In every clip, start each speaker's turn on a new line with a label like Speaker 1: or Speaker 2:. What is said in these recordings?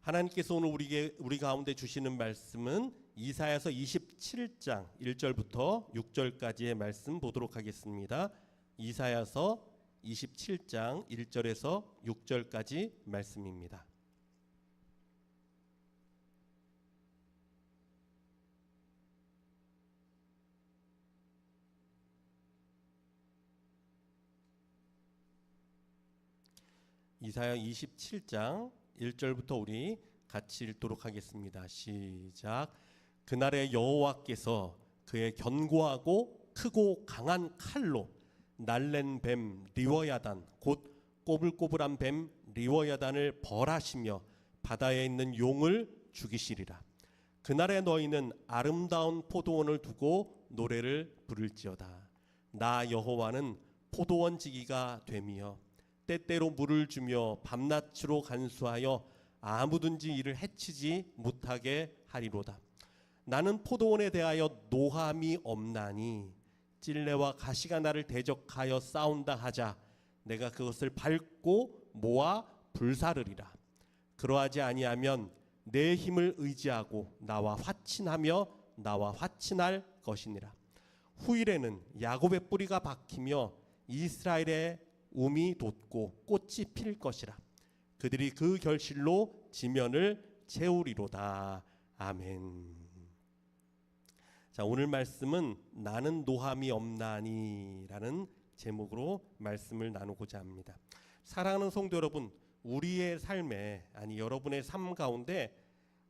Speaker 1: 하나님께서 오늘 우리 가운데 주시는 말씀은 이사야서 27장 1절부터 6절까지의 말씀 보도록 하겠습니다. 이사야서 27장 1절에서 6절까지 말씀입니다. 이사야 27장 1절부터 우리 같이 읽도록 하겠습니다. 시작. 그날에 여호와께서 그의 견고하고 크고 강한 칼로 날랜 뱀 리워야단 곧 꼬불꼬불한 뱀 리워야단을 벌하시며 바다에 있는 용을 죽이시리라. 그날에 너희는 아름다운 포도원을 두고 노래를 부를지어다. 나 여호와는 포도원 지기가 되며 때때로 물을 주며 밤낮으로 간수하여 아무든지 이를 해치지 못하게 하리로다. 나는 포도원에 대하여 노함이 없나니 찔레와 가시가 나를 대적하여 싸운다 하자 내가 그것을 밟고 모아 불사르리라. 그러하지 아니하면 내 힘을 의지하고 나와 화친하며 나와 화친할 것이니라. 후일에는 야곱의 뿌리가 박히며 이스라엘의 움이 돋고 꽃이 필 것이라. 그들이 그 결실로 지면을 채우리로다. 아멘. 자, 오늘 말씀은 나는 노함이 없나니라는 제목으로 말씀을 나누고자 합니다. 사랑하는 성도 여러분, 우리의 삶에 아니 여러분의 삶 가운데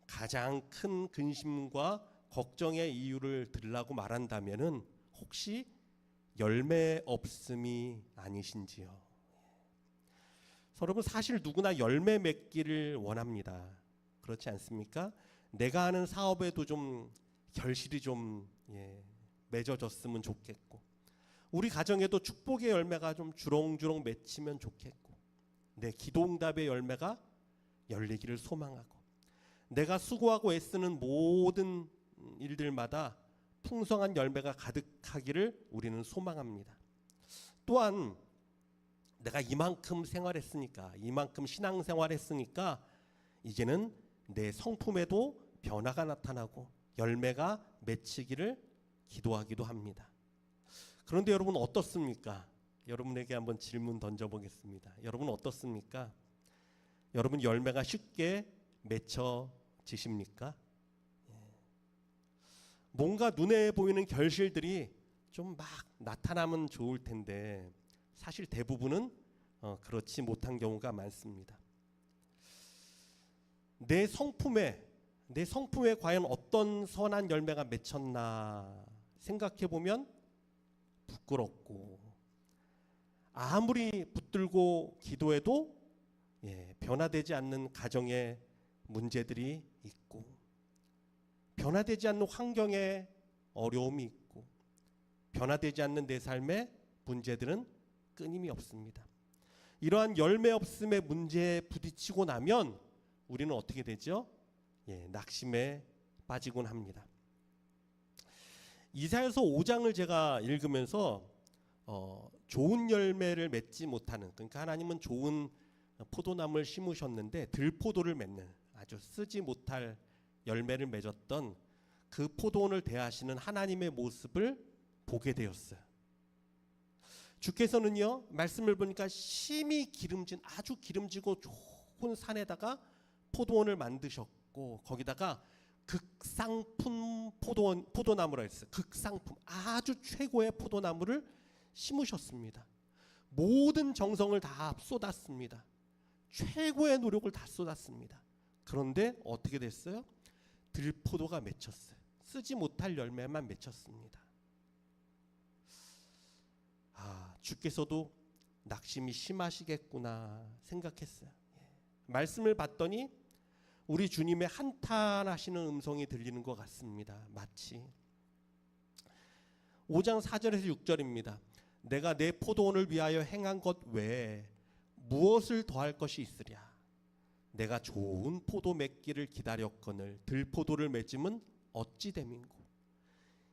Speaker 1: 가장 큰 근심과 걱정의 이유를 들라고 말한다면은 혹시 열매 없음이 아니신지요? 여러분, 사실 누구나 열매 맺기를 원합니다. 그렇지 않습니까? 내가 하는 사업에도 좀 결실이 좀 맺어졌으면 좋겠고, 우리 가정에도 축복의 열매가 좀 주렁주렁 맺히면 좋겠고, 내 기도응답의 열매가 열리기를 소망하고, 내가 수고하고 애쓰는 모든 일들마다 풍성한 열매가 가득하기를 우리는 소망합니다. 또한 내가 이만큼 생활했으니까, 이만큼 신앙생활했으니까 이제는 내 성품에도 변화가 나타나고 열매가 맺히기를 기도하기도 합니다. 그런데 여러분 어떻습니까? 여러분에게 한번 질문 던져보겠습니다. 여러분 어떻습니까? 여러분 열매가 쉽게 맺혀지십니까? 뭔가 눈에 보이는 결실들이 좀 막 나타나면 좋을 텐데 사실 대부분은 그렇지 못한 경우가 많습니다. 내 성품에 과연 어떤 선한 열매가 맺혔나 생각해 보면 부끄럽고, 아무리 붙들고 기도해도 변화되지 않는 가정의 문제들이 있고, 변화되지 않는 환경에 어려움이 있고, 변화되지 않는 내 삶의 문제들은 끊임이 없습니다. 이러한 열매 없음의 문제에 부딪히고 나면 우리는 어떻게 되죠? 낙심에 빠지곤 합니다. 이사야서 5장을 제가 읽으면서 좋은 열매를 맺지 못하는, 그러니까 하나님은 좋은 포도나무를 심으셨는데 들포도를 맺는, 아주 쓰지 못할 열매를 맺었던 그 포도원을 대하시는 하나님의 모습을 보게 되었어요. 주께서는요, 말씀을 보니까 심히 기름진, 아주 기름지고 좋은 산에다가 포도원을 만드셨고, 거기다가 극상품 포도나무라 했어요. 극상품, 아주 최고의 포도나무를 심으셨습니다. 모든 정성을 다 쏟았습니다. 최고의 노력을 다 쏟았습니다. 그런데 어떻게 됐어요? 들포도가 맺혔어요. 쓰지 못할 열매만 맺혔습니다. 주께서도 낙심이 심하시겠구나 생각했어요. 말씀을 봤더니 우리 주님의 한탄하시는 음성이 들리는 것 같습니다. 마치 5장 4절에서 6절입니다. 내가 내 포도원을 위하여 행한 것 외에 무엇을 더할 것이 있으랴. 내가 좋은 포도 맺기를 기다렸거늘 들포도를 맺음은 어찌 됨인고.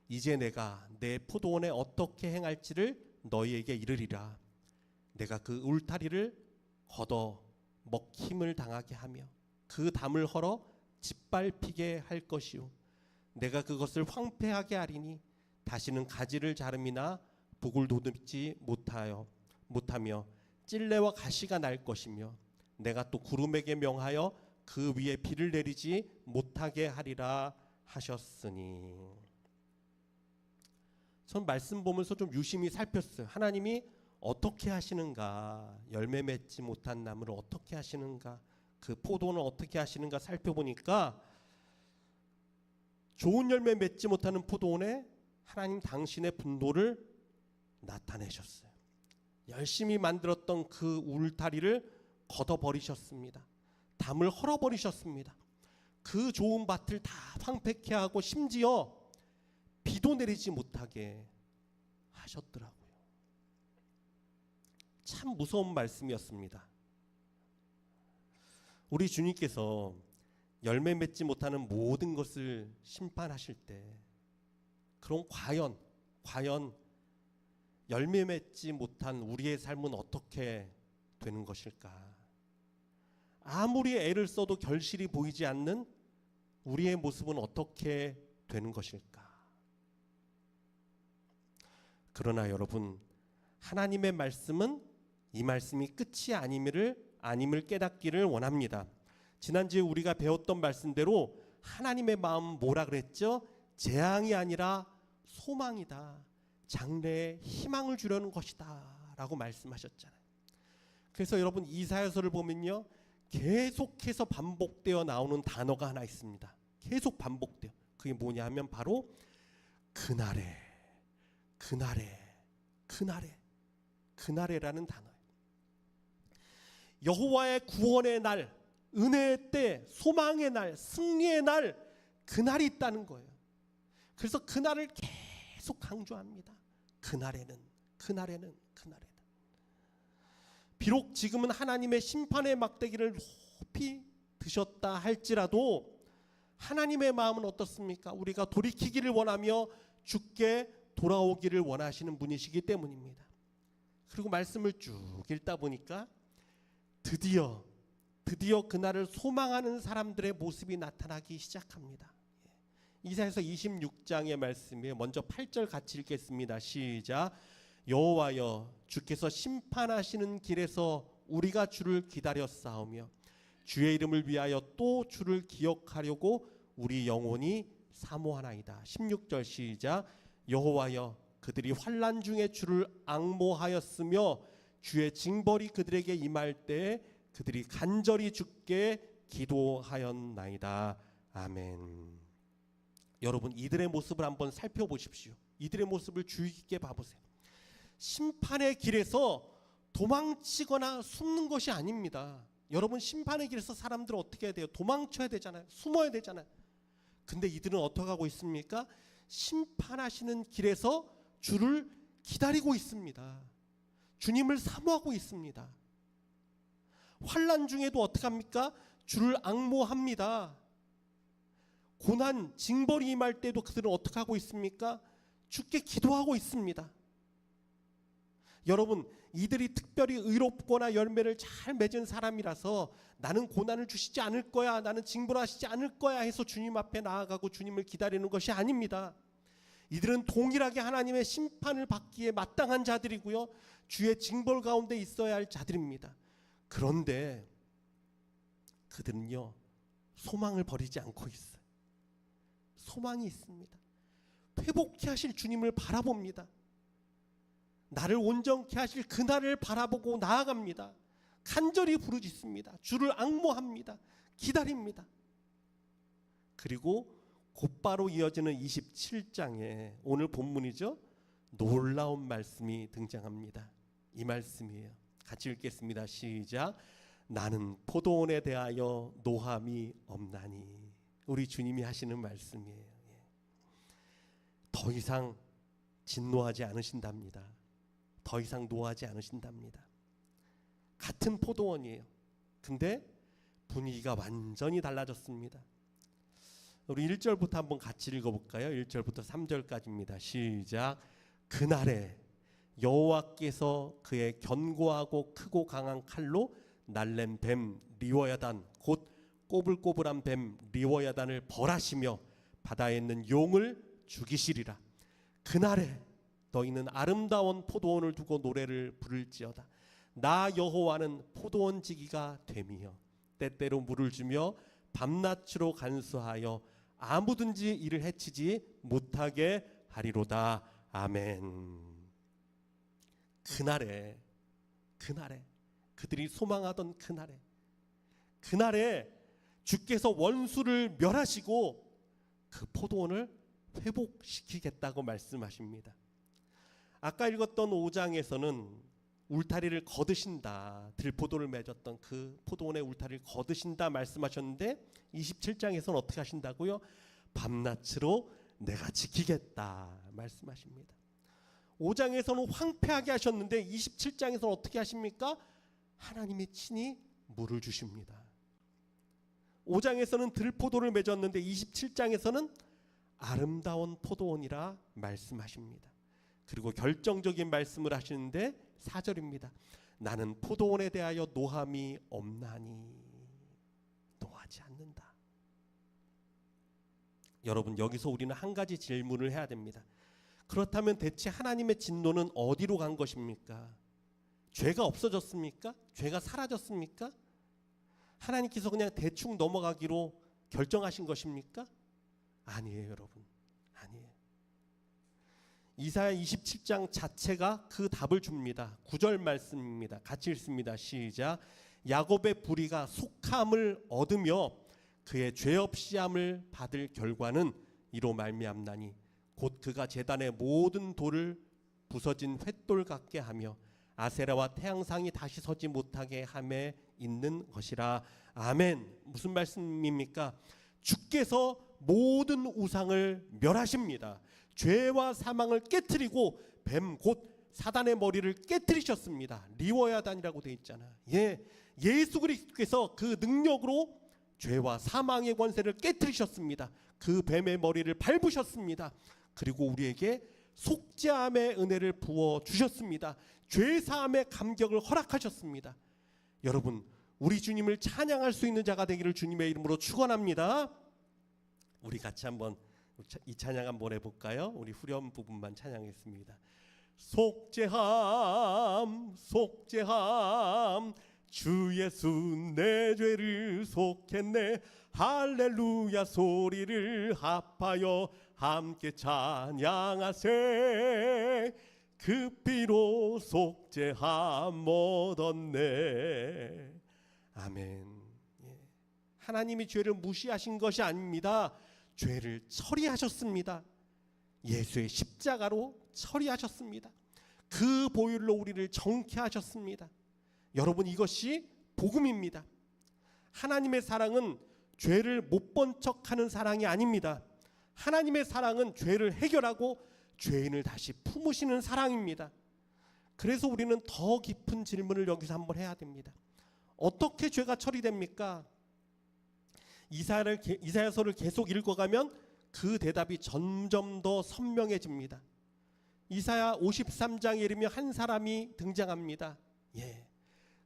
Speaker 1: 이제 내가 내 포도원에 어떻게 행할지를 너희에게 이르리라. 내가 그 울타리를 걷어 먹힘을 당하게 하며 그 담을 헐어 짓밟히게 할 것이요 내가 그것을 황폐하게 하리니 다시는 가지를 자름이나 북을 돋지 못하며 찔레와 가시가 날 것이며 내가 또 구름에게 명하여 그 위에 비를 내리지 못하게 하리라 하셨으니. 전 말씀 보면서 좀 유심히 살폈어요. 하나님이 어떻게 하시는가, 열매 맺지 못한 나무를 어떻게 하시는가, 그 포도는 어떻게 하시는가 살펴보니까 좋은 열매 맺지 못하는 포도원에 하나님 당신의 분노를 나타내셨어요. 열심히 만들었던 그 울타리를 걷어버리셨습니다. 담을 헐어버리셨습니다. 그 좋은 밭을 다 황폐케 하고 심지어 비도 내리지 못하게 하셨더라고요. 참 무서운 말씀이었습니다. 우리 주님께서 열매 맺지 못하는 모든 것을 심판하실 때 그럼 과연 열매 맺지 못한 우리의 삶은 어떻게 되는 것일까? 아무리 애를 써도 결실이 보이지 않는 우리의 모습은 어떻게 되는 것일까? 그러나 여러분, 하나님의 말씀은 이 말씀이 끝이 아님을 깨닫기를 원합니다. 지난주에 우리가 배웠던 말씀대로 하나님의 마음은 뭐라 그랬죠? 재앙이 아니라 소망이다. 장래에 희망을 주려는 것이다 라고 말씀하셨잖아요. 그래서 여러분 이사야서를 보면요, 계속해서 반복되어 나오는 단어가 하나 있습니다. 계속 반복돼요. 그게 뭐냐 하면 바로 그날에라는 단어예요. 여호와의 구원의 날, 은혜의 때, 소망의 날, 승리의 날, 그날이 있다는 거예요. 그래서 그날을 계속 강조합니다. 그날에는. 비록 지금은 하나님의 심판의 막대기를 높이 드셨다 할지라도 하나님의 마음은 어떻습니까? 우리가 돌이키기를 원하며 주께 돌아오기를 원하시는 분이시기 때문입니다. 그리고 말씀을 쭉 읽다 보니까 드디어 그날을 소망하는 사람들의 모습이 나타나기 시작합니다. 이사야서 26장의 말씀이에요. 먼저 8절 같이 읽겠습니다. 시작. 여호와여, 주께서 심판하시는 길에서 우리가 주를 기다렸사오며 주의 이름을 위하여 또 주를 기억하려고 우리 영혼이 사모하나이다. 16절 시작. 여호와여, 그들이 환난 중에 주를 앙모하였으며 주의 징벌이 그들에게 임할 때에 그들이 간절히 주께 기도하였나이다. 아멘. 여러분, 이들의 모습을 한번 살펴보십시오. 이들의 모습을 주의 깊게 봐보세요. 심판의 길에서 도망치거나 숨는 것이 아닙니다. 여러분, 심판의 길에서 사람들은 어떻게 해야 돼요? 도망쳐야 되잖아요. 숨어야 되잖아요. 근데 이들은 어떻게 하고 있습니까? 심판하시는 길에서 주를 기다리고 있습니다. 주님을 사모하고 있습니다. 환난 중에도 어떻게 합니까? 주를 앙모합니다. 고난, 징벌이 임할 때도 그들은 어떻게 하고 있습니까? 주께 기도하고 있습니다. 여러분, 이들이 특별히 의롭거나 열매를 잘 맺은 사람이라서 나는 고난을 주시지 않을 거야, 나는 징벌하시지 않을 거야 해서 주님 앞에 나아가고 주님을 기다리는 것이 아닙니다. 이들은 동일하게 하나님의 심판을 받기에 마땅한 자들이고요, 주의 징벌 가운데 있어야 할 자들입니다. 그런데 그들은요, 소망을 버리지 않고 있어요. 소망이 있습니다. 회복케 하실 주님을 바라봅니다. 나를 온전케 하실 그날을 바라보고 나아갑니다. 간절히 부르짖습니다. 주를 앙모합니다. 기다립니다. 그리고 곧바로 이어지는 27장에 오늘 본문이죠, 놀라운 말씀이 등장합니다. 이 말씀이에요. 같이 읽겠습니다. 시작. 나는 포도원에 대하여 노함이 없나니. 우리 주님이 하시는 말씀이에요. 더 이상 진노하지 않으신답니다. 더 이상 노하지 않으신답니다. 같은 포도원이에요. 근데 분위기가 완전히 달라졌습니다. 우리 1절부터 한번 같이 읽어볼까요? 1절부터 3절까지입니다. 시작. 그날에 여호와께서 그의 견고하고 크고 강한 칼로 날랜 뱀 리워야단 곧 꼬불꼬불한 뱀 리워야단을 벌하시며 바다에 있는 용을 죽이시리라. 그날에 너희는 아름다운 포도원을 두고 노래를 부를지어다. 나 여호와는 포도원 지기가 됨이여 때때로 물을 주며 밤낮으로 간수하여 아무든지 이를 해치지 못하게 하리로다. 아멘. 그날에 그들이 소망하던 그날에 주께서 원수를 멸하시고 그 포도원을 회복시키겠다고 말씀하십니다. 아까 읽었던 5장에서는 울타리를 거두신다, 들포도를 맺었던 그 포도원의 울타리를 거두신다 말씀하셨는데 27장에서는 어떻게 하신다고요? 밤낮으로 내가 지키겠다 말씀하십니다. 5장에서는 황폐하게 하셨는데 27장에서는 어떻게 하십니까? 하나님이 친히 물을 주십니다. 5장에서는 들포도를 맺었는데 27장에서는 아름다운 포도원이라 말씀하십니다. 그리고 결정적인 말씀을 하시는데 4절입니다. 나는 포도원에 대하여 노함이 없나니 노하지 않는다. 여러분, 여기서 우리는 한 가지 질문을 해야 됩니다. 그렇다면 대체 하나님의 진노는 어디로 간 것입니까? 죄가 없어졌습니까? 죄가 사라졌습니까? 하나님께서 그냥 대충 넘어가기로 결정하신 것입니까? 아니에요, 여러분. 아니에요. 이사야 27장 자체가 그 답을 줍니다. 9절 말씀입니다. 같이 읽습니다. 시작. 야곱의 불의가 속함을 얻으며 그의 죄 없이 함을 받을 결과는 이로 말미암나니 곧 그가 제단의 모든 돌을 부서진 횃돌 같게 하며 아세라와 태양상이 다시 서지 못하게 함에 있는 것이라. 아멘. 무슨 말씀입니까? 주께서 모든 우상을 멸하십니다. 죄와 사망을 깨트리고 뱀 곧 사단의 머리를 깨트리셨습니다. 리워야단이라고 되어 있잖아. 예수 그리스도께서 그 능력으로 죄와 사망의 권세를 깨트리셨습니다. 그 뱀의 머리를 밟으셨습니다. 그리고 우리에게 속죄함의 은혜를 부어 주셨습니다. 죄 사함의 감격을 허락하셨습니다. 여러분, 우리 주님을 찬양할 수 있는 자가 되기를 주님의 이름으로 축원합니다. 우리 같이 한번 이 찬양 한번 해볼까요? 우리 후렴 부분만 찬양했습니다. 속죄함 속죄함 주 예수 내 죄를 속했네. 할렐루야 소리를 합하여 함께 찬양하세. 그 피로 속죄함 얻었네. 아멘. 하나님이 죄를 무시하신 것이 아닙니다. 죄를 처리하셨습니다. 예수의 십자가로 처리하셨습니다. 그 보혈로 우리를 정케하셨습니다. 여러분, 이것이 복음입니다. 하나님의 사랑은 죄를 못 본 척하는 사랑이 아닙니다. 하나님의 사랑은 죄를 해결하고 죄인을 다시 품으시는 사랑입니다. 그래서 우리는 더 깊은 질문을 여기서 한번 해야 됩니다. 어떻게 죄가 처리됩니까? 이사야서를 계속 읽어가면 그 대답이 점점 더 선명해집니다. 이사야 53장에 이르면 한 사람이 등장합니다.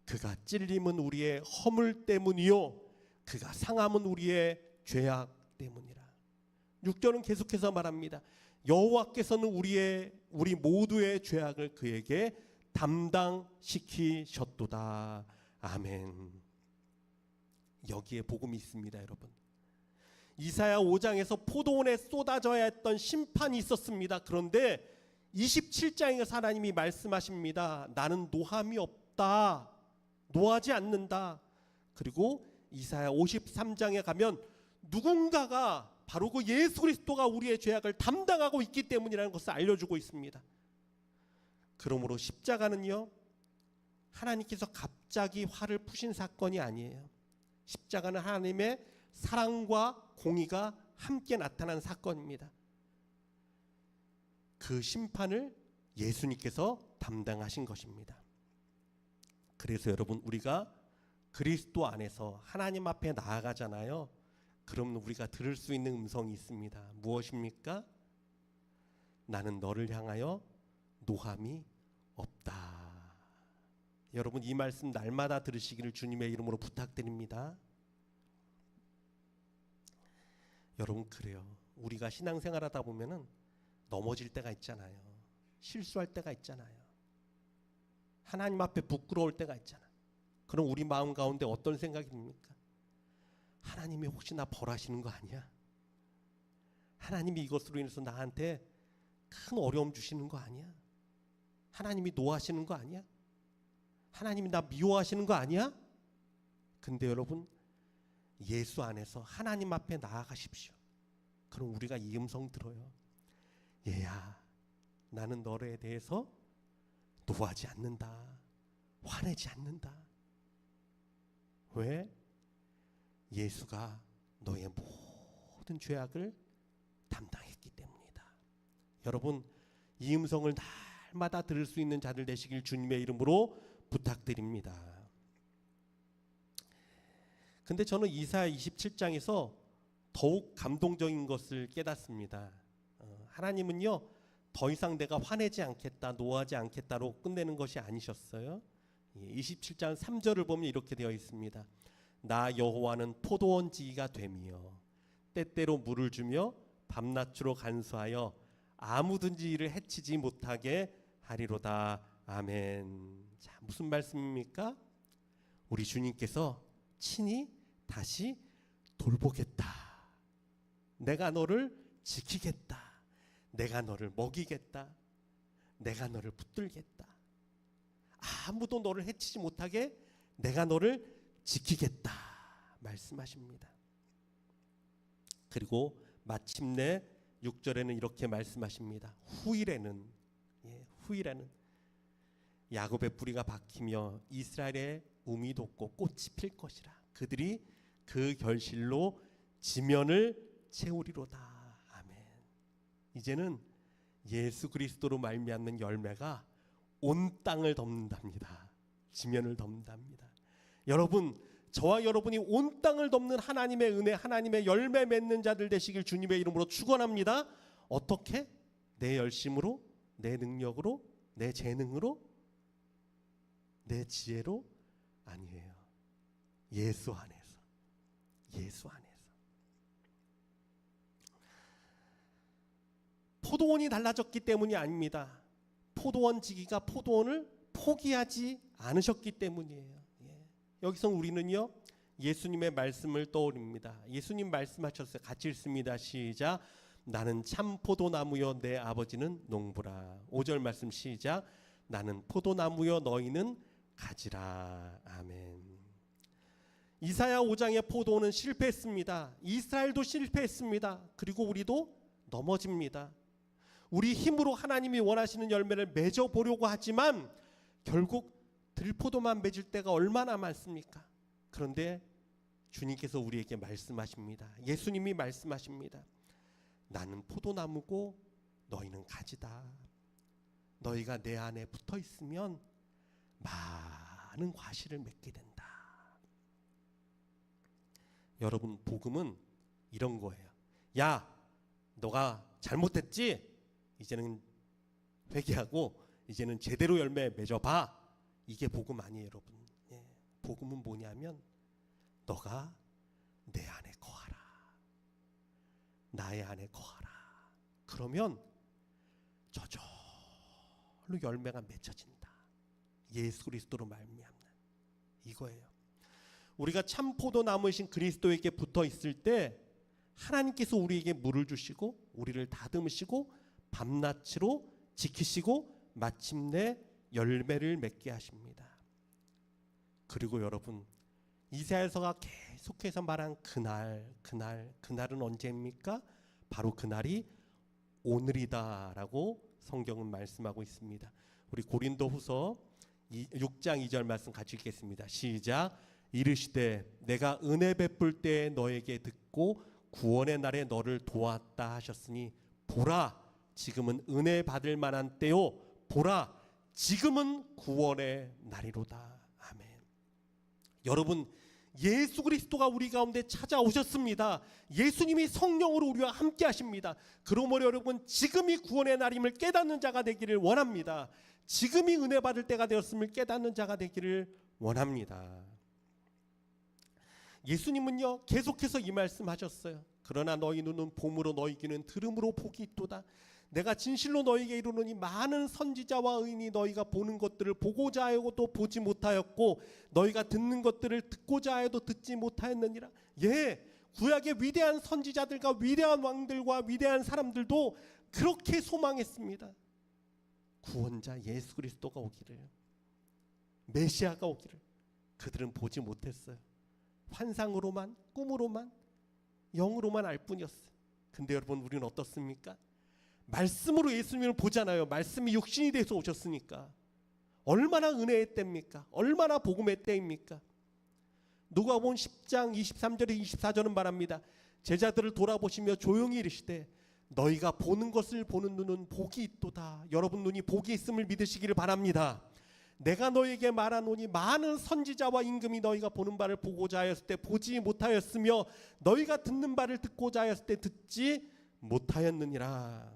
Speaker 1: 그가 찔림은 우리의 허물 때문이요 그가 상함은 우리의 죄악 때문이라. 6절은 계속해서 말합니다. 여호와께서는 우리 모두의 죄악을 그에게 담당시키셨도다. 아멘. 여기에 복음이 있습니다, 여러분. 이사야 5장에서 포도원에 쏟아져야 했던 심판이 있었습니다. 그런데 27장에서 하나님이 말씀하십니다. 나는 노함이 없다. 노하지 않는다. 그리고 이사야 53장에 가면 누군가가 바로 그 예수 그리스도가 우리의 죄악을 담당하고 있기 때문이라는 것을 알려주고 있습니다. 그러므로 십자가는요, 하나님께서 갑자기 화를 푸신 사건이 아니에요. 십자가는 하나님의 사랑과 공의가 함께 나타난 사건입니다. 그 심판을 예수님께서 담당하신 것입니다. 그래서 여러분, 우리가 그리스도 안에서 하나님 앞에 나아가잖아요. 그럼 우리가 들을 수 있는 음성이 있습니다. 무엇입니까? 나는 너를 향하여 노함이 없다. 여러분, 이 말씀 날마다 들으시기를 주님의 이름으로 부탁드립니다. 여러분 그래요. 우리가 신앙생활하다 보면은 넘어질 때가 있잖아요. 실수할 때가 있잖아요. 하나님 앞에 부끄러울 때가 있잖아요. 그럼 우리 마음 가운데 어떤 생각이 듭니까? 하나님이 혹시 나 벌하시는 거 아니야? 하나님이 이것으로 인해서 나한테 큰 어려움 주시는 거 아니야? 하나님이 노하시는 거 아니야? 하나님이 나 미워하시는 거 아니야? 근데 여러분, 예수 안에서 하나님 앞에 나아가십시오. 그럼 우리가 이 음성 들어요. 얘야, 나는 너에 대해서 노하지 않는다. 화내지 않는다. 왜? 예수가 너의 모든 죄악을 담당했기 때문이다. 여러분, 이 음성을 날마다 들을 수 있는 자들 되시길 주님의 이름으로 부탁드립니다. 근데 저는 이사야 27장에서 더욱 감동적인 것을 깨닫습니다. 하나님은요, 더 이상 내가 화내지 않겠다, 노하지 않겠다로 끝내는 것이 아니셨어요. 27장 3절을 보면 이렇게 되어 있습니다. 나 여호와는 포도원지기가 되며 때때로 물을 주며 밤낮으로 간수하여 아무든지 이를 해치지 못하게 하리로다. 아멘. 자, 무슨 말씀입니까? 우리 주님께서 친히 다시 돌보겠다. 내가 너를 지키겠다. 내가 너를 먹이겠다. 내가 너를 붙들겠다. 아무도 너를 해치지 못하게 내가 너를 지키겠다 말씀하십니다. 그리고 마침내 6절에는 이렇게 말씀하십니다. 후일에는 야곱의 뿌리가 박히며 이스라엘의 움이 돋고 꽃이 필 것이라. 그들이 그 결실로 지면을 채우리로다. 아멘. 이제는 예수 그리스도로 말미암는 열매가 온 땅을 덮는답니다. 지면을 덮는답니다. 여러분, 저와 여러분이 온 땅을 덮는 하나님의 은혜, 하나님의 열매 맺는 자들 되시길 주님의 이름으로 축원합니다. 어떻게? 내 열심으로, 내 능력으로, 내 재능으로, 내 지혜로? 아니에요. 예수 안에서. 예수 안에서. 포도원이 달라졌기 때문이 아닙니다. 포도원 지기가 포도원을 포기하지 않으셨기 때문이에요. 여기서 우리는요, 예수님의 말씀을 떠올립니다. 예수님 말씀하셨어요. 같이 읽습니다. 시작. 나는 참 포도나무여 내 아버지는 농부라. 5절 말씀 시작. 나는 포도나무여 너희는 가지라. 아멘. 이사야 5장의 포도는 실패했습니다. 이스라엘도 실패했습니다. 그리고 우리도 넘어집니다. 우리 힘으로 하나님이 원하시는 열매를 맺어보려고 하지만 결국 들포도만 맺을 때가 얼마나 많습니까? 그런데 주님께서 우리에게 말씀하십니다. 예수님이 말씀하십니다. 나는 포도나무고 너희는 가지다. 너희가 내 안에 붙어 있으면 많은 과실을 맺게 된다. 여러분, 복음은 이런 거예요. 야, 너가 잘못했지? 이제는 회개하고 이제는 제대로 열매 맺어봐. 이게 복음 아니에요, 여러분. 복음은 뭐냐면 너가 내 안에 거하라. 나의 안에 거하라. 그러면 저절로 열매가 맺혀진다. 예수 그리스도로 말미암는 이거예요. 우리가 참 포도나무이신 그리스도에게 붙어 있을 때 하나님께서 우리에게 물을 주시고 우리를 다듬으시고 밤낮으로 지키시고 마침내 열매를 맺게 하십니다. 그리고 여러분, 이사야서가 계속해서 말한 그날은 언제입니까? 바로 그날이 오늘이다라고 성경은 말씀하고 있습니다. 우리 고린도후서 6장 2절 말씀 같이 읽겠습니다. 시작. 이르시되 내가 은혜 베풀 때 너에게 듣고 구원의 날에 너를 도왔다 하셨으니 보라 지금은 은혜 받을 만한 때요 보라 지금은 구원의 날이로다. 아멘. 여러분, 예수 그리스도가 우리 가운데 찾아오셨습니다. 예수님이 성령으로 우리와 함께 하십니다. 그러므로 여러분, 지금이 구원의 날임을 깨닫는 자가 되기를 원합니다. 지금이 은혜 받을 때가 되었음을 깨닫는 자가 되기를 원합니다. 예수님은요 계속해서 이 말씀하셨어요. 그러나 너희 눈은 봄으로 너희 귀는 들음으로 복이 있도다. 내가 진실로 너희에게 이르노니 많은 선지자와 의인이 너희가 보는 것들을 보고자 하여도 보지 못하였고 너희가 듣는 것들을 듣고자 하여도 듣지 못하였느니라. 예, 구약의 위대한 선지자들과 위대한 왕들과 위대한 사람들도 그렇게 소망했습니다. 구원자 예수 그리스도가 오기를, 메시아가 오기를. 그들은 보지 못했어요. 환상으로만, 꿈으로만, 영으로만 알 뿐이었어요. 근데 여러분, 우리는 어떻습니까? 말씀으로 예수님을 보잖아요. 말씀이 육신이 돼서 오셨으니까. 얼마나 은혜의 때입니까? 얼마나 복음의 때입니까? 누가복음 10장 23절에 24절은 말합니다. 제자들을 돌아보시며 조용히 이르시되 너희가 보는 것을 보는 눈은 복이 있도다. 여러분 눈이 복이 있음을 믿으시기를 바랍니다. 내가 너희에게 말하노니 많은 선지자와 임금이 너희가 보는 바를 보고자 하였을 때 보지 못하였으며 너희가 듣는 바를 듣고자 하였을 때 듣지 못하였느니라.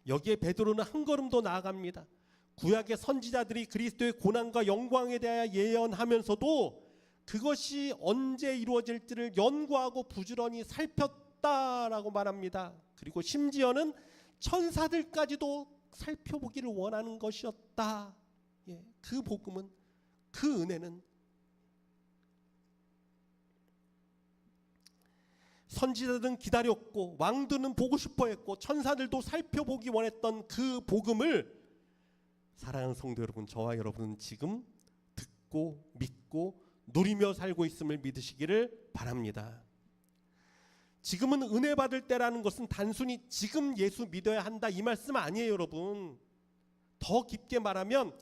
Speaker 1: 여기에 베드로는 한 걸음 더 나아갑니다. 구약의 선지자들이 그리스도의 고난과 영광에 대하여 예언하면서도 그것이 언제 이루어질지를 연구하고 부지런히 살폈다라고 말합니다. 그리고 심지어는 천사들까지도 살펴보기를 원하는 것이었다. 예, 그 복음은, 그 은혜는 선지자들은 기다렸고 왕들은 보고 싶어했고 천사들도 살펴보기 원했던 그 복음을 사랑하는 성도 여러분, 저와 여러분은 지금 듣고 믿고 누리며 살고 있음을 믿으시기를 바랍니다. 지금은 은혜 받을 때라는 것은 단순히 지금 예수 믿어야 한다 이 말씀 아니에요, 여러분. 더 깊게 말하면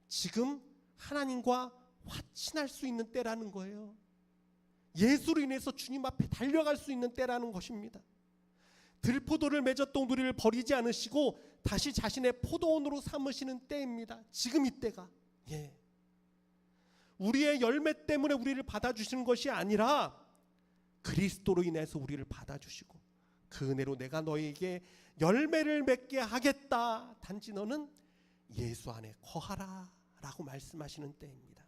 Speaker 1: 지금 하나님과 화친할 수 있는 때라는 거예요. 예수로 인해서 주님 앞에 달려갈 수 있는 때라는 것입니다. 들포도를 맺었던 우리를 버리지 않으시고 다시 자신의 포도원으로 삼으시는 때입니다. 지금 이때가. 예. 우리의 열매 때문에 우리를 받아주시는 것이 아니라 그리스도로 인해서 우리를 받아주시고 그 은혜로 내가 너에게 열매를 맺게 하겠다. 단지 너는 예수 안에 거하라 라고 말씀하시는 때입니다.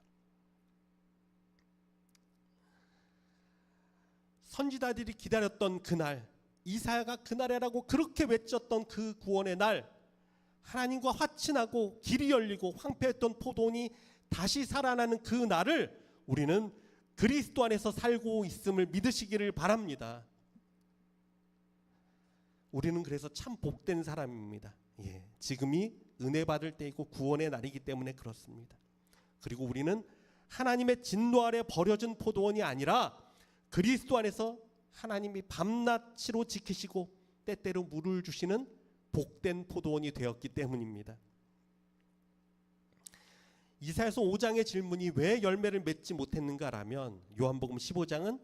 Speaker 1: 선지자들이 기다렸던 그날, 이사야가 그날이라고 그렇게 외쳤던 그 구원의 날, 하나님과 화친하고 길이 열리고 황폐했던 포도원이 다시 살아나는 그 날을 우리는 그리스도 안에서 살고 있음을 믿으시기를 바랍니다. 우리는 그래서 참 복된 사람입니다. 예, 지금이 은혜 받을 때이고 구원의 날이기 때문에 그렇습니다. 그리고 우리는 하나님의 진노 아래 버려진 포도원이 아니라 그리스도 안에서 하나님이 밤낮으로 지키시고 때때로 물을 주시는 복된 포도원이 되었기 때문입니다. 이사야서 5장의 질문이 왜 열매를 맺지 못했는가라면 요한복음 15장은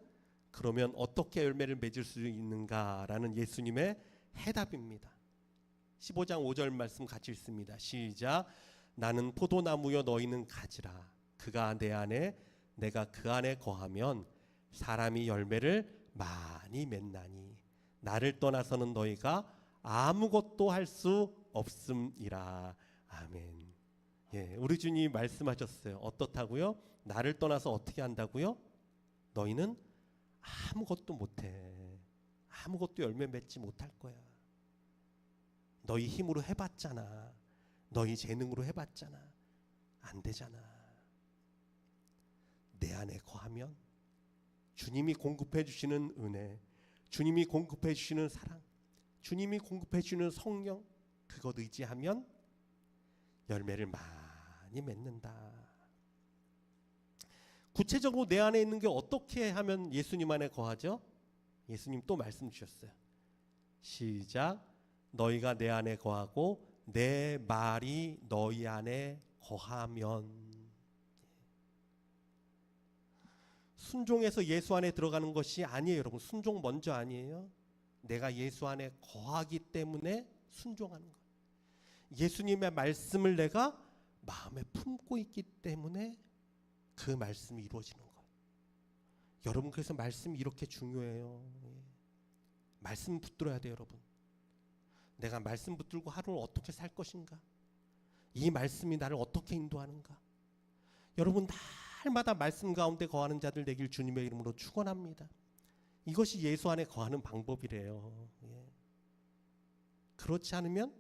Speaker 1: 그러면 어떻게 열매를 맺을 수 있는가라는 예수님의 해답입니다. 15장 5절 말씀 같이 읽습니다. 시작. 나는 포도나무여 너희는 가지라. 그가 내 안에 내가 그 안에 거하면 사람이 열매를 많이 맺나니 나를 떠나서는 너희가 아무것도 할 수 없음이라. 아멘. 예, 우리 주님이 말씀하셨어요. 어떻다고요? 나를 떠나서 어떻게 한다고요? 너희는 아무것도 못해. 아무것도 열매 맺지 못할 거야. 너희 힘으로 해봤잖아. 너희 재능으로 해봤잖아. 안 되잖아. 내 안에 거하면 주님이 공급해 주시는 은혜, 주님이 공급해 주시는 사랑, 주님이 공급해 주시는 성령, 그것 의지하면 열매를 많이 맺는다. 구체적으로 내 안에 있는 게 어떻게 하면 예수님 안에 거하죠? 예수님 또 말씀 주셨어요. 시작. 너희가 내 안에 거하고 내 말이 너희 안에 거하면. 순종해서 예수 안에 들어가는 것이 아니에요, 여러분. 순종 먼저 아니에요. 내가 예수 안에 거하기 때문에 순종하는 거예요. 예수님의 말씀을 내가 마음에 품고 있기 때문에 그 말씀이 이루어지는 거예요. 여러분, 그래서 말씀이 이렇게 중요해요. 말씀 붙들어야 돼요, 여러분. 내가 말씀 붙들고 하루를 어떻게 살 것인가? 이 말씀이 나를 어떻게 인도하는가? 여러분, 날 날마다 말씀 가운데 거하는 자들 되길 주님의 이름으로 축원합니다. 이것이 예수 안에 거하는 방법이래요. 예. 그렇지 않으면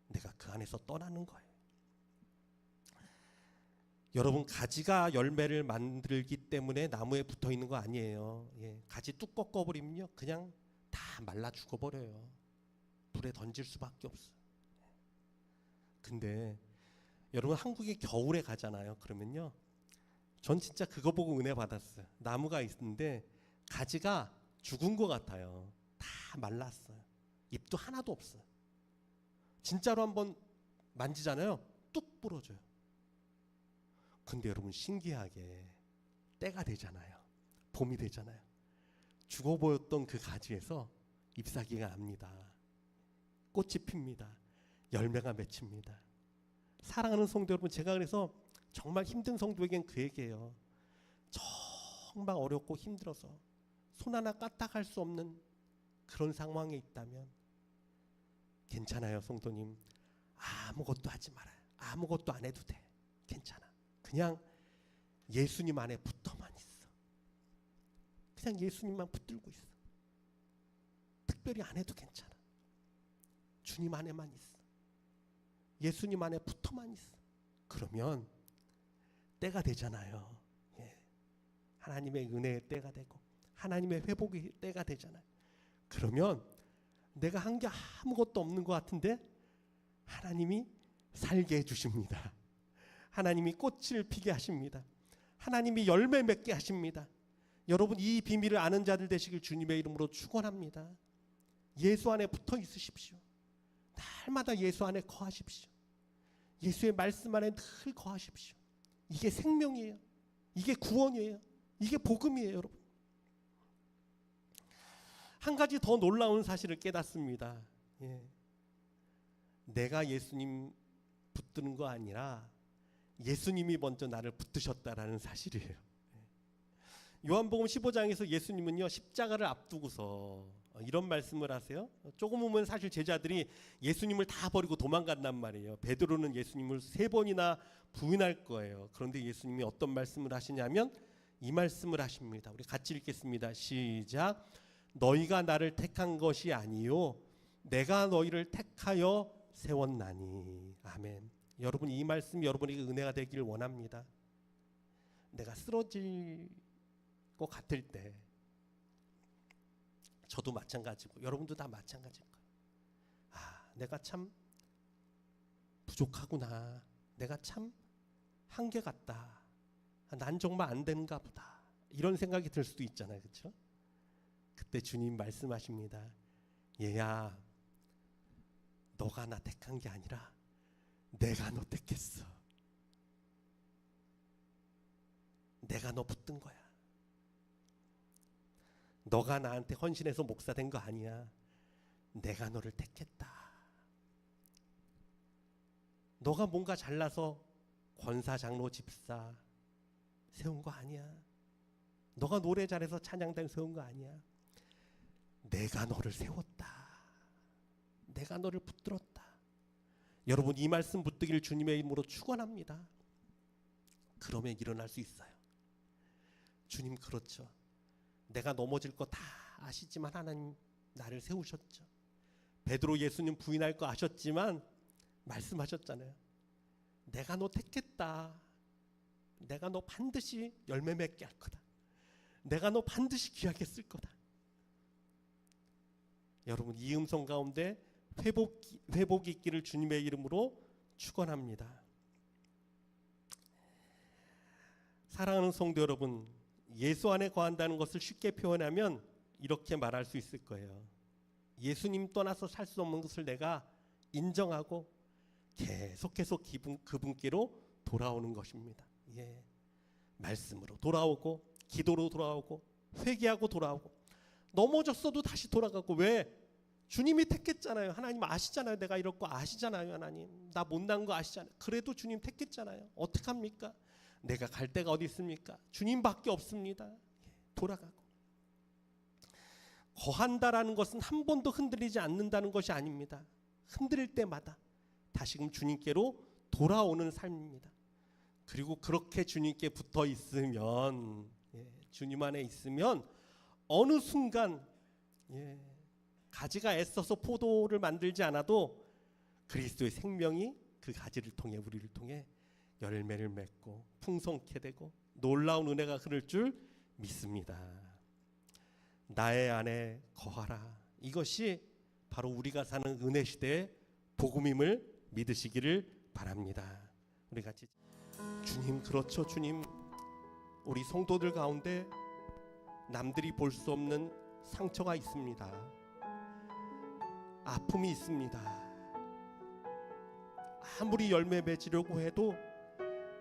Speaker 1: 내가 그 안에서 떠나는 거예요. 여러분, 가지가 열매를 만들기 때문에 나무에 붙어 있는 거 아니에요. 예. 가지 뚝 꺾어버리면요 그냥 다 말라 죽어버려요. 불에 던질 수밖에 없어요. 근데 여러분, 한국에 겨울에 가잖아요. 그러면요 전 진짜 그거 보고 은혜 받았어요. 나무가 있는데 가지가 죽은 것 같아요. 다 말랐어요. 잎도 하나도 없어요. 진짜로 한번 만지잖아요. 뚝 부러져요. 근데 여러분, 신기하게 때가 되잖아요. 봄이 되잖아요. 죽어 보였던 그 가지에서 잎사귀가 납니다. 꽃이 핍니다. 열매가 맺힙니다. 사랑하는 성도 여러분, 제가 그래서 정말 힘든 성도에겐 그 얘기예요. 정말 어렵고 힘들어서 손 하나 까딱할 수 없는 그런 상황에 있다면 괜찮아요. 성도님, 아무것도 하지 말아요. 아무것도 안 해도 돼. 괜찮아. 그냥 예수님 안에 붙어만 있어. 그냥 예수님만 붙들고 있어. 특별히 안 해도 괜찮아. 주님 안에만 있어. 예수님 안에 붙어만 있어. 그러면 때가 되잖아요. 예. 하나님의 은혜의 때가 되고 하나님의 회복의 때가 되잖아요. 그러면 내가 한 게 아무것도 없는 것 같은데 하나님이 살게 해주십니다. 하나님이 꽃을 피게 하십니다. 하나님이 열매 맺게 하십니다. 여러분, 이 비밀을 아는 자들 되시길 주님의 이름으로 축원합니다. 예수 안에 붙어 있으십시오. 날마다 예수 안에 거하십시오. 예수의 말씀 안에 늘 거하십시오. 이게 생명이에요. 이게 구원이에요. 이게 복음이에요. 여러분, 한 가지 더 놀라운 사실을 깨닫습니다. 예. 내가 예수님 붙드는 거 아니라 예수님이 먼저 나를 붙드셨다라는 사실이에요. 요한복음 15장에서 예수님은요 십자가를 앞두고서 이런 말씀을 하세요. 조금 보면 사실 제자들이 예수님을 다 버리고 도망간단 말이에요. 베드로는 예수님을 3번이나 부인할 거예요. 그런데 예수님이 어떤 말씀을 하시냐면 이 말씀을 하십니다. 우리 같이 읽겠습니다. 시작. 너희가 나를 택한 것이 아니요 내가 너희를 택하여 세웠나니. 아멘. 여러분, 이 말씀 여러분에게 은혜가 되길 원합니다. 내가 쓰러질 것 같을 때 저도 마찬가지고 여러분도 다 마찬가지일 거예요. 내가 참 부족하구나. 내가 참 한계 같다. 난 정말 안 되는가 보다. 이런 생각이 들 수도 있잖아요. 그렇죠? 그때 주님 말씀하십니다. 얘야, 너가 나 택한 게 아니라 내가 너 택했어. 내가 너 붙든 거야. 너가 나한테 헌신해서 목사 된 거 아니야. 내가 너를 택했다. 너가 뭔가 잘나서 권사, 장로, 집사 세운 거 아니야. 너가 노래 잘해서 찬양단 세운 거 아니야. 내가 너를 세웠다. 내가 너를 붙들었다. 여러분, 이 말씀 붙들기를 주님의 이름으로 축원합니다. 그러면 일어날 수 있어요. 주님, 그렇죠. 내가 넘어질 거 다 아시지만 하나님 나를 세우셨죠. 베드로 예수님 부인할 거 아셨지만 말씀하셨잖아요. 내가 너 택했다. 내가 너 반드시 열매 맺게 할 거다. 내가 너 반드시 귀하게 쓸 거다. 여러분, 이 음성 가운데 회복이 있기를 주님의 이름으로 축원합니다. 사랑하는 성도 여러분, 예수 안에 거한다는 것을 쉽게 표현하면 이렇게 말할 수 있을 거예요. 예수님 떠나서 살 수 없는 것을 내가 인정하고 계속해서 그분께로 돌아오는 것입니다. 예. 말씀으로 돌아오고 기도로 돌아오고 회개하고 돌아오고 넘어졌어도 다시 돌아가고. 왜? 주님이 택했잖아요. 하나님 아시잖아요. 내가 이럴 거 아시잖아요. 하나님 나 못난 거 아시잖아요. 그래도 주님 택했잖아요. 어떡합니까? 내가 갈 데가 어디 있습니까? 주님밖에 없습니다. 돌아가고. 거한다라는 것은 한 번도 흔들리지 않는다는 것이 아닙니다. 흔들릴 때마다 다시금 주님께로 돌아오는 삶입니다. 그리고 그렇게 주님께 붙어 있으면, 주님 안에 있으면 어느 순간 가지가 애써서 포도를 만들지 않아도 그리스도의 생명이 그 가지를 통해 우리를 통해 열매를 맺고 풍성케 되고 놀라운 은혜가 흐를 줄 믿습니다. 나의 안에 거하라. 이것이 바로 우리가 사는 은혜 시대의 복음임을 믿으시기를 바랍니다. 우리 같이 주님, 그렇죠 주님, 우리 성도들 가운데 남들이 볼 수 없는 상처가 있습니다. 아픔이 있습니다. 아무리 열매 맺으려고 해도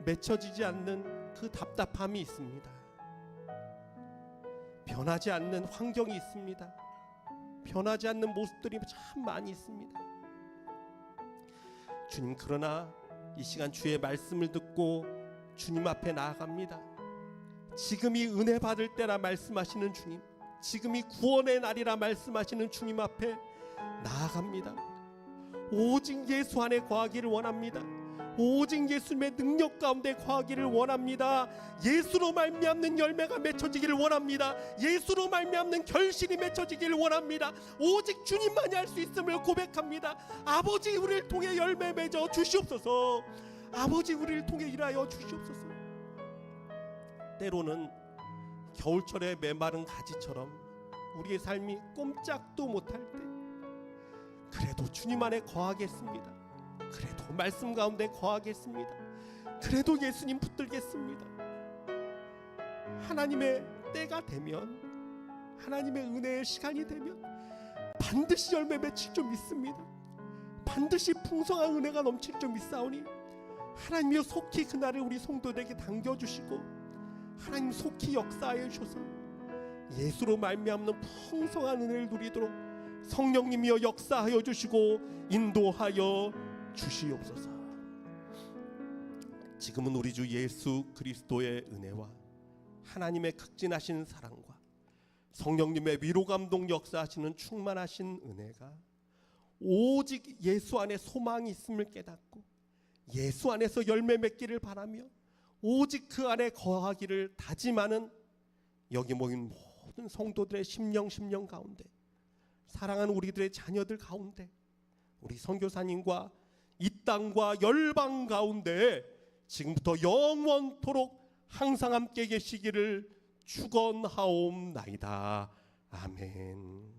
Speaker 1: 맺혀지지 않는 그 답답함이 있습니다. 변하지 않는 환경이 있습니다. 변하지 않는 모습들이 참 많이 있습니다. 주님, 그러나 이 시간 주의 말씀을 듣고 주님 앞에 나아갑니다. 지금이 은혜 받을 때라 말씀하시는 주님, 지금이 구원의 날이라 말씀하시는 주님 앞에 나아갑니다. 오직 예수 안에 거하기를 원합니다. 오직 예수님의 능력 가운데 거하기를 원합니다. 예수로 말미암는 열매가 맺혀지기를 원합니다. 예수로 말미암는 결실이 맺혀지기를 원합니다. 오직 주님만이 할 수 있음을 고백합니다. 아버지, 우리를 통해 열매 맺어 주시옵소서. 아버지, 우리를 통해 일하여 주시옵소서. 때로는 겨울철에 메마른 가지처럼 우리의 삶이 꼼짝도 못할 때, 그래도 주님 안에 거하겠습니다. 그래도 말씀 가운데 거하겠습니다. 그래도 예수님 붙들겠습니다. 하나님의 때가 되면, 하나님의 은혜의 시간이 되면 반드시 열매 맺힐 줄 믿습니다. 반드시 풍성한 은혜가 넘칠 줄 믿사오니 하나님이여 속히 그날을 우리 성도들에게 당겨주시고 하나님 속히 역사하여 주셔서 예수로 말미암는 풍성한 은혜를 누리도록 성령님이여 역사하여 주시고 인도하여 주시옵소서. 지금은 우리 주 예수 그리스도의 은혜와 하나님의 극진하신 사랑과 성령님의 위로 감동 역사하시는 충만하신 은혜가 오직 예수 안에 소망이 있음을 깨닫고 예수 안에서 열매 맺기를 바라며 오직 그 안에 거하기를 다짐하는 여기 모인 모든 성도들의 심령 가운데, 사랑하는 우리들의 자녀들 가운데, 우리 선교사님과 이 땅과 열방 가운데 지금부터 영원토록 항상 함께 계시기를 축원하옵나이다. 아멘.